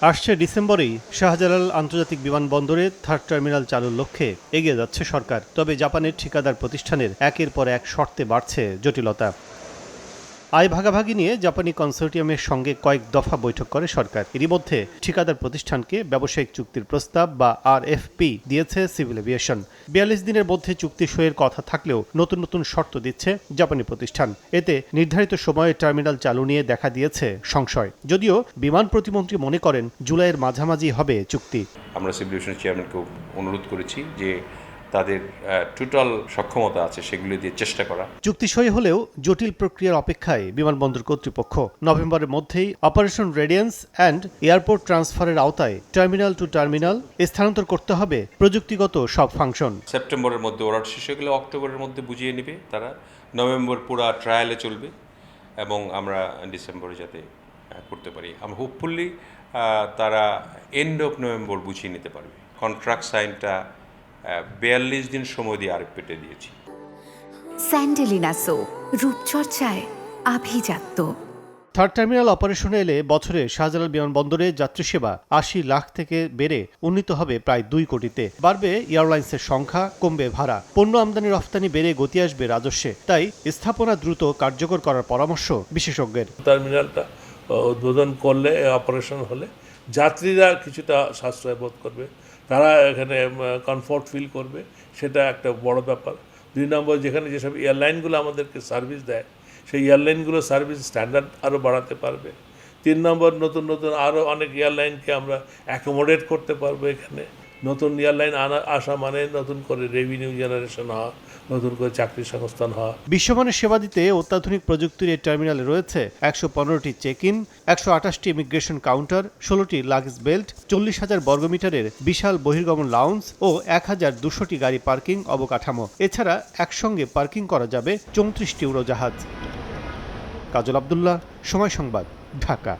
আসছে ডিসেম্বরেই শাহজালাল আন্তর্জাতিক বিমানবন্দরে থার্ড টার্মিনাল চালুর লক্ষ্যে এগিয়ে যাচ্ছে সরকার। তবে জাপানের ঠিকাদার প্রতিষ্ঠানের একের পর এক শর্তে বাড়ছে জটিলতা। আয় ভাগাভাগি নিয়ে জাপানি কনসোর্টিয়ামের সঙ্গে কয়েক দফা বৈঠক করে সরকার। এরই মধ্যে ঠিকাদার প্রতিষ্ঠানকে ব্যবসায়িক চুক্তির প্রস্তাব বা RFP দিয়েছে সিভিল এভিয়েশন। ৪২ দিনের মধ্যে চুক্তি সইয়ের কথা থাকলেও নতুন নতুন শর্ত দিচ্ছে জাপানি প্রতিষ্ঠান। এতে নির্ধারিত সময়ে টার্মিনাল চালু নিয়ে দেখা দিয়েছে সংশয়। যদিও বিমান প্রতিমন্ত্রী মনে করেন জুলাইয়ের মাঝামাঝি হবে চুক্তি। আমরা সিভিল এভিয়েশন চেয়ারম্যানকে অনুরোধ করেছি যে তাদের টোটাল সক্ষমতা আছে সেগুলো দিয়ে চেষ্টা করা। চুক্তি সই হলেও জটিল প্রক্রিয়ার অপেক্ষায় বিমানবন্দর কর্তৃপক্ষ। নভেম্বরের মধ্যেই অপারেশন রেডিয়েন্স অ্যান্ড এয়ারপোর্ট ট্রান্সফারের আওতায় টার্মিনাল টু টার্মিনাল স্থানান্তর করতে হবে প্রযুক্তিগত সব ফাংশন। সেপ্টেম্বরের মধ্যে অর্ডার শেষ হয়ে গেলে অক্টোবরের মধ্যে বুঝিয়ে নেবে তারা। নভেম্বর পুরা ট্রায়ালে চলবে এবং আমরা ডিসেম্বরে যাতে করতে পারি। আমরা হোপফুলি তারা এন্ড অফ নভেম্বর বুঝিয়ে নিতে পারবে। কন্ট্রাক্ট সাইনটা ৪২ দিন সময় দিয়ে আরেকটু দিয়েছি। স্যান্ডেলিনা সো, রূপচর্চায় আভিজাত্য। থার্ড টার্মিনাল অপারেশনে এলে বছরে শাহজালাল বিমানবন্দরে যাত্রী সেবা ৮০ লাখ থেকে বেড়ে উন্নীত হবে প্রায় ২ কোটিতে। বাড়বে এয়ারলাইন্সের সংখ্যা, কমবে ভাড়া, পণ্য আমদানি রফতানি বেড়ে গতি আসবে রাজস্বে। তাই স্থাপনা দ্রুত কার্যকর করার পরামর্শ বিশেষজ্ঞের। টার্মিনালটা উদ্বোধন করলে, অপারেশন হলে যাত্রীরা কিছুটা সাশ্রয় বোধ করবে, তারা এখানে কমফোর্ট ফিল করবে, সেটা একটা বড় ব্যাপার। ২ নম্বর, যেখানে যেসব এয়ারলাইনগুলো আমাদেরকে সার্ভিস দেয় সেই এয়ারলাইনগুলো সার্ভিস স্ট্যান্ডার্ড আরও বাড়াতে পারবে। ৩ নম্বর, নতুন নতুন আরও অনেক এয়ারলাইনকে আমরা অ্যাকোমোডেট করতে পারবো এখানে। নতুন এয়ারলাইন আসা মানে নতুন করে রেভিনিউ জেনারেশন হওয়া, নতুন করে চাকরি সংস্থান হওয়া। বিশ্বমানের সেবা দিতে অত্যাধুনিক প্রযুক্তির এই টার্মিনালে রয়েছে ১১৫টি চেক ইন, ১২৮টি ইমিগ্রেশন কাউন্টার, ১৬টি লাগেজ বেল্ট, ৪০,০০০ বর্গমিটারের বিশাল বহির্গমন লাউঞ্জ ও ১,২০০টি গাড়ি পার্কিং অবকাঠামো। এছাড়া একসঙ্গে পার্কিং করা যাবে ৩৪টি উড়োজাহাজ। কাজল আব্দুল্লাহ, সময় সংবাদ, ঢাকা।